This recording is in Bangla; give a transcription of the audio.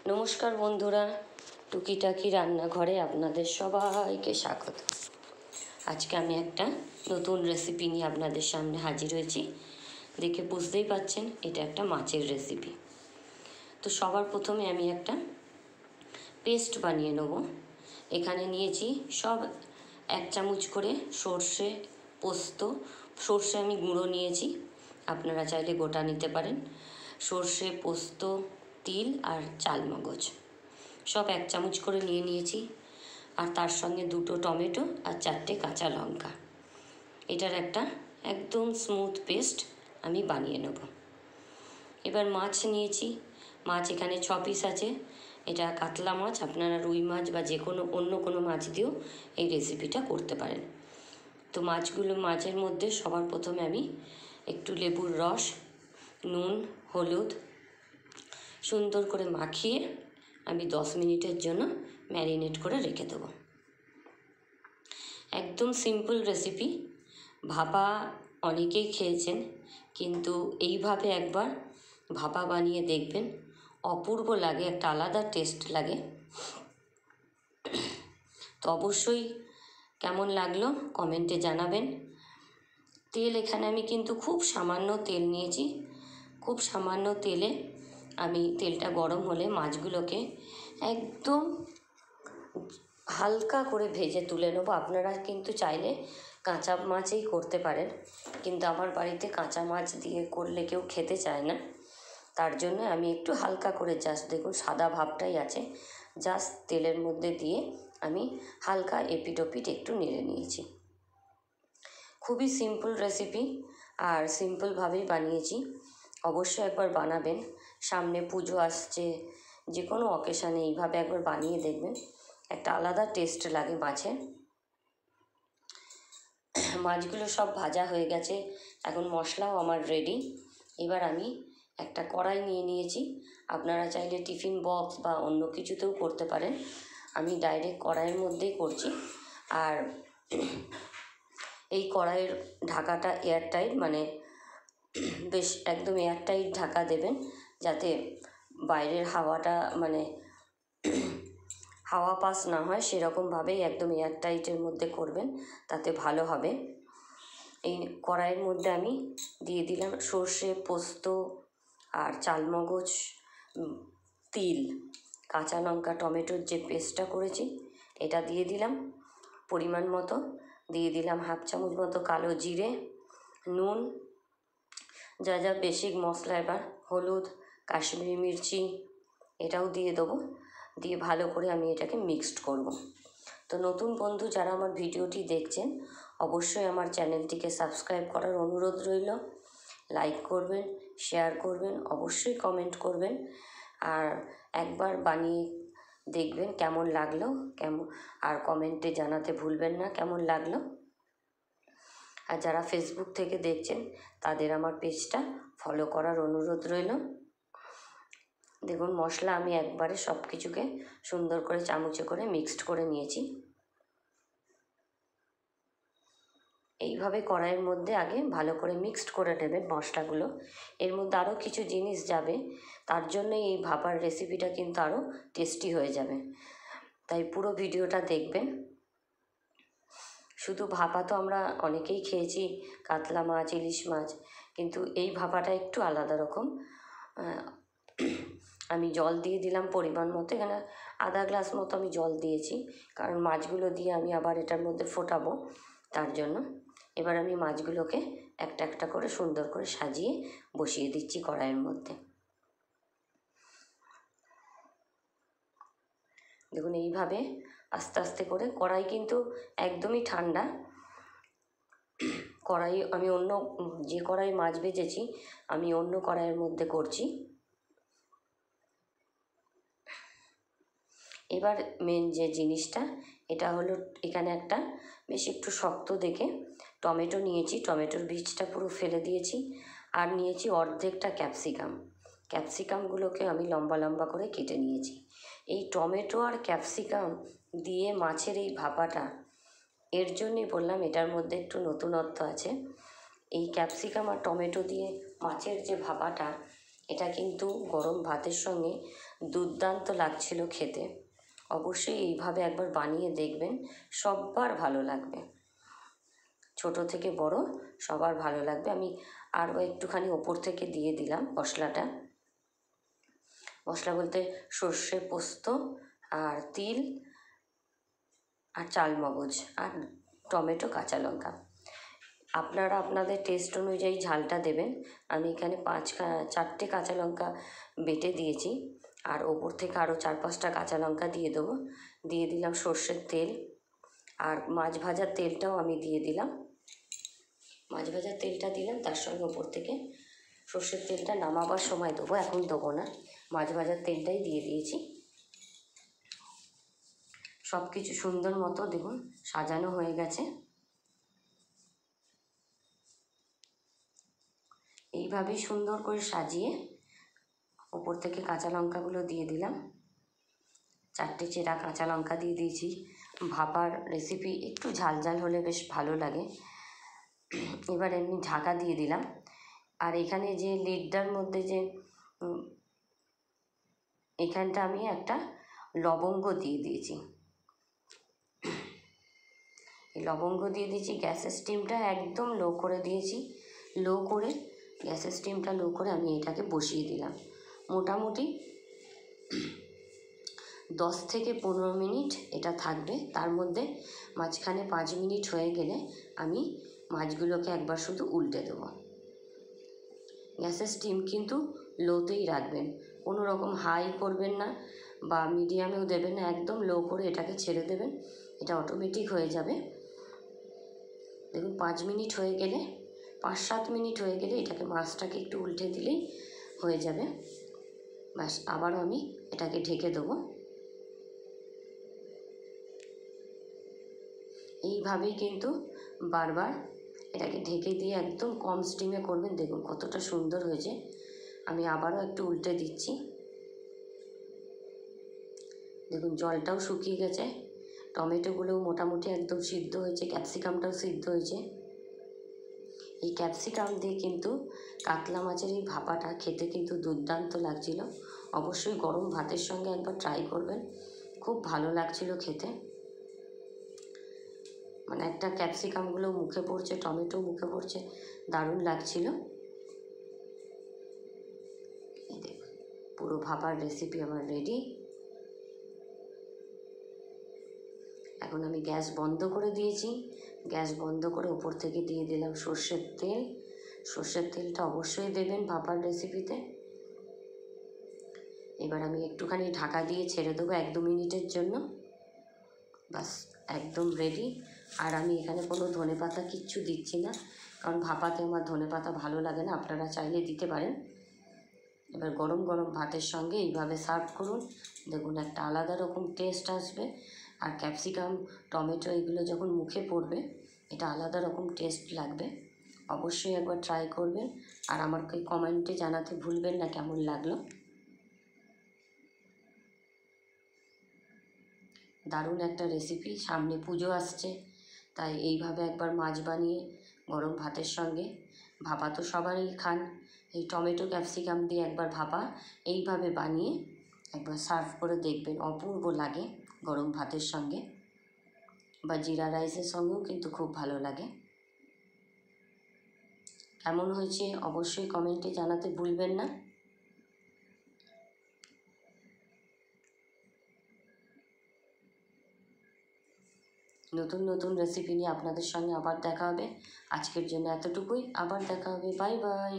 নমস্কার বন্ধুরা, টুকিটাকি রান্নাঘরে আপনাদের সবাইকে স্বাগত। আজকে আমি একটা নতুন রেসিপি নিয়ে আপনাদের সামনে হাজির হয়েছি। দেখে বুঝতেই পাচ্ছেন এটা একটা মাছের রেসিপি। তো সবার প্রথমে আমি একটা পেস্ট বানিয়ে নেব। এখানে নিয়েছি সব 1 চামচ করে সর্ষে, পোস্ত। সর্ষে আমি গুঁড়ো নিয়েছি, আপনারা চাইলে গোটা নিতে পারেন। সর্ষে, পোস্ত, তিল আর চালমগজ সব 1 চামচ করে নিয়েছি। আর তার সঙ্গে 2টো টমেটো আর 4টে কাঁচা লঙ্কা। এটার একটা একদম স্মুথ পেস্ট আমি বানিয়ে নেব। এবার মাছ নিয়েছি। মাছ এখানে 6 পিস আছে। এটা কাতলা মাছ, আপনারা রুই মাছ বা যে কোনো অন্য কোনো মাছ দিয়েও এই রেসিপিটা করতে পারেন। তো মাছের মধ্যে সবার প্রথমে আমি একটু লেবুর রস, নুন, হলুদ সুন্দর করে মাখিয়ে আমি 10 মিনিটের জন্য ম্যারিনেট করে রেখে দেবো। একদম সিম্পল রেসিপি, ভাপা অনেকেই খেয়েছেন, কিন্তু এইভাবে একবার ভাপা বানিয়ে দেখবেন, অপূর্ব লাগে, একটা আলাদা টেস্ট লাগে। তো অবশ্যই কেমন লাগলো কমেন্টে জানাবেন। তেল এখানে আমি কিন্তু খুব সামান্য তেল নিয়েছি। খুব সামান্য তেলে আমি তেলটা গরম হলে মাছগুলোকে একদম হালকা করে ভেজে তুলে নেবো। আপনারা কিন্তু চাইলে কাঁচা মাছেই করতে পারেন, কিন্তু আমার বাড়িতে কাঁচা মাছ দিয়ে করলে কেউ খেতে চায় না। তার জন্য আমি একটু হালকা করে জাস্ট, দেখুন সাদা ভাবটাই আছে, জাস্ট তেলের মধ্যে দিয়ে আমি হালকা এপিট ওপিট একটু নেড়ে নিয়েছি। খুবই সিম্পল রেসিপি আর সিম্পলভাবেই বানিয়েছি। অবশ্যই একবার বানাবেন। সামনে পুজো আসছে, যে কোনো অকেশানে এইভাবে একবার বানিয়ে দেখবেন, একটা আলাদা টেস্ট লাগে মাছের। মাছগুলো সব ভাজা হয়ে গেছে, এখন মশলাও আমার রেডি। এবার আমি একটা কড়াই নিয়েছি। আপনারা চাইলে টিফিন বক্স বা অন্য কিছুতেও করতে পারেন। আমি ডাইরেক্ট কড়াইয়ের মধ্যেই করছি। আর এই কড়াইয়ের ঢাকাটা এয়ারটাইট, মানে বেশ একদম এয়ারটাইট ঢাকা দেবেন, যাতে বাইরের হাওয়াটা মানে হাওয়া পাস না হয়, সেরকমভাবেই একদম এয়ারটাইটের মধ্যে করবেন, তাতে ভালো হবে। এই কড়াইয়ের মধ্যে আমি দিয়ে দিলাম সর্ষে, পোস্ত আর চালমগজ, তিল, কাঁচা লঙ্কা, টমেটোর যে পেস্টটা করেছি এটা দিয়ে দিলাম পরিমাণ মতো। দিয়ে দিলাম 1/2 চামচ মতো কালো জিরে, নুন, যা যা বেসিক মশলা, এবার হলুদ, কাশ্মীরি মির্চি এটাও দিয়ে দেবো। দিয়ে ভালো করে আমি এটাকে মিক্সড করব। তো নতুন বন্ধু যারা আমার ভিডিওটি দেখছেন, অবশ্যই আমার চ্যানেলটিকে সাবস্ক্রাইব করার অনুরোধ রইল। লাইক করবেন, শেয়ার করবেন, অবশ্যই কমেন্ট করবেন। আর একবার বানিয়ে দেখবেন কেমন লাগলো, আর কমেন্টে জানাতে ভুলবেন না কেমন লাগলো। আর যারা ফেসবুক থেকে দেখছেন, তাদের আমার পেজটা ফলো করার অনুরোধ রইল। দেখুন মশলা আমি একবারে সব কিছুকে সুন্দর করে চামচে করে মিক্সড করে নিয়েছি। এইভাবে কড়াইয়ের মধ্যে আগে ভালো করে মিক্সড করে নেবেন মশলাগুলো। এর মধ্যে আরও কিছু জিনিস যাবে, তার জন্যই এই ভাপার রেসিপিটা কিন্তু আরও টেস্টি হয়ে যাবে। তাই পুরো ভিডিওটা দেখবেন। শুধু ভাপা তো আমরা অনেকেই খেয়েছি, কাতলা মাছ, ইলিশ মাছ, কিন্তু এই ভাপাটা একটু আলাদা রকম। আমি জল দিয়ে দিলাম পরিমাণ মতো, এখানে আধা গ্লাস মতো আমি জল দিয়েছি, কারণ মাছগুলো দিয়ে আমি আবার এটার মধ্যে ফোটাবো, তার জন্য। এবার আমি মাছগুলোকে একটা একটা করে সুন্দর করে সাজিয়ে বসিয়ে দিচ্ছি কড়াইয়ের মধ্যে। দেখুন এইভাবে আস্তে আস্তে করে, কড়াই কিন্তু একদমই ঠান্ডা। কড়াই আমি অন্য যে কড়াই মাছ ভেজেছি, আমি অন্য কড়াইয়ের মধ্যে করছি। এবার মেন যে জিনিসটা, এটা হলো এখানে একটা বেশ একটু শক্ত দেখে টমেটো নিয়েছি, টমেটোর বীজটা পুরো ফেলে দিয়েছি। আর নিয়েছি অর্ধেকটা ক্যাপসিকামগুলোকে আমি লম্বা লম্বা করে কেটে নিয়েছি। এই টমেটো আর ক্যাপসিকাম দিয়ে মাছের এই ভাপাটা, এর জন্যই বললাম এটার মধ্যে একটু নতুনত্ব আছে। এই ক্যাপসিকাম আর টমেটো দিয়ে মাছের যে ভাপাটা, এটা কিন্তু গরম ভাতের সঙ্গে দুর্দান্ত লাগছিল খেতে। অবশ্যই এইভাবে একবার বানিয়ে দেখবেন, সবার ভালো লাগবে, ছোট থেকে বড় সবার ভালো লাগবে। আমি আরও একটুখানি ওপর থেকে দিয়ে দিলাম মশলাটা। মশলা বলতে সর্ষে পোস্ত আর তিল আর চালমগজ আর টমেটো কাঁচা লঙ্কা। আপনারা আপনাদের টেস্ট অনুযায়ী ঝালটা দেবেন। আমি এখানে 4টে কাঁচা লঙ্কা বেটে দিয়েছি, আর ওপর থেকে আরও 4-5টা কাঁচা লঙ্কা দিয়ে দেবো। দিয়ে দিলাম সর্ষের তেল, আর মাছ ভাজার তেলটাও আমি দিয়ে দিলাম। মাছ ভাজার তেলটা দিলাম, তার সঙ্গে ওপর থেকে সর্ষের তেলটা নামাবার সময় দেবো, এখন দেবো না। মাছ ভাজার তেলটাই দিয়ে দিয়েছি। সব কিছু সুন্দর মতো দেখুন সাজানো হয়ে গেছে। এইভাবেই সুন্দর করে সাজিয়ে ওপর থেকে কাঁচা লঙ্কাগুলো দিয়ে দিলাম। 4টে চেরা কাঁচা লঙ্কা দিয়ে দিয়েছি। ভাপার রেসিপি একটু ঝাল ঝাল হলে বেশ ভালো লাগে। এবার এমনি ঢাকা দিয়ে দিলাম। আর এখানে যে লিডটার মধ্যে যে এখানটা আমি একটা লবঙ্গ দিয়ে দিয়েছি। এই লবঙ্গ দিয়ে দিয়েছি। গ্যাসের স্টিমটা একদম লো করে দিয়েছি। গ্যাসের স্টিমটা লো করে আমি এটাকে বসিয়ে দিলাম। মোটামুটি 10 থেকে 15 মিনিট এটা থাকবে। তার মধ্যে মাঝখানে 5 মিনিট হয়ে গেলে আমি মাছগুলোকে একবার শুধু উল্টে দেবো। গ্যাসের স্টিম কিন্তু লোতেই রাখবেন, কোনো রকম হাই করবেন না বা মিডিয়ামেও দেবেন না, একদম লো করে এটাকে ছেড়ে দেবেন। এটা অটোমেটিক হয়ে যাবে। দেখুন 5 মিনিট হয়ে গেলে, 5-7 মিনিট হয়ে গেলে এটাকে মাছটাকে একটু উল্টে দিলেই হয়ে যাবে। ব্যাস, আবারও আমি এটাকে ঢেকে দেবো। এইভাবেই কিন্তু বারবার এটাকে ঢেকে দিয়ে একদম কম স্টিমে করবেন। দেখুন কতটা সুন্দর হয়েছে। আমি আবারও একটু উল্টে দিচ্ছি। দেখুন জলটাও শুকিয়ে গেছে, টমেটোগুলোও মোটামুটি একদম সিদ্ধ হয়েছে, ক্যাপসিকামটাও সিদ্ধ হয়েছে। এই ক্যাপসিকাম দিয়ে কিন্তু কাতলা মাছের এই ভাপাটা খেতে কিন্তু দুর্দান্ত লাগছিল। অবশ্যই গরম ভাতের সঙ্গে একবার ট্রাই করবেন, খুব ভালো লাগছিল খেতে। মানে একটা ক্যাপসিকামগুলো মুখে পড়ছে, টমেটো মুখে পড়ছে, দারুণ লাগছিল। এই দেখুন পুরো ভাপার রেসিপি আমার রেডি। এখন আমি গ্যাস বন্ধ করে দিয়েছি। গ্যাস বন্ধ করে ওপর থেকে দিয়ে দিলাম সর্ষের তেল। সর্ষের তেলটা অবশ্যই দেবেন ভাপার রেসিপিতে। এবার আমি একটুখানি ঢাকা দিয়ে ছেড়ে দেবো 1-2 মিনিটের জন্য। বাস একদম রেডি। আর আমি এখানে কোনো ধনেপাতা কিচ্ছু দিচ্ছি না, কারণ ভাপাতে আমার ধনেপাতা ভালো লাগে না। আপনারা চাইলে দিতে পারেন। এবার গরম গরম ভাতের সঙ্গে এইভাবে সার্ভ করুন। দেখুন একটা আলাদা রকম টেস্ট আসবে। আর ক্যাপসিকাম, টমেটো এগুলো যখন মুখে পড়বে এটা আলাদা রকম টেস্ট লাগবে। অবশ্যই একবার ট্রাই করবেন। আর আমাকে কমেন্টে জানাতে ভুলবেন না কেমন লাগলো। দারুণ একটা রেসিপি। সামনে পুজো আসছে, তাই এইভাবে একবার মাছ বানিয়ে গরম ভাতের সঙ্গে, ভাপা তো সবারই খান, এই টমেটো ক্যাপসিকাম দিয়ে একবার ভাপা এইভাবে বানিয়ে একবার সার্ভ করে দেখবেন, অপূর্ব লাগে গরম ভাতের সঙ্গে বা জিরা রাইসের সঙ্গেও কিন্তু খুব ভালো লাগে। কেমন হয়েছে অবশ্যই কমেন্টে জানাতে ভুলবেন না। নতুন নতুন রেসিপি নিয়ে আপনাদের সঙ্গে আবার দেখা হবে। আজকের জন্য এতটুকুই, আবার দেখা হবে। Bye bye.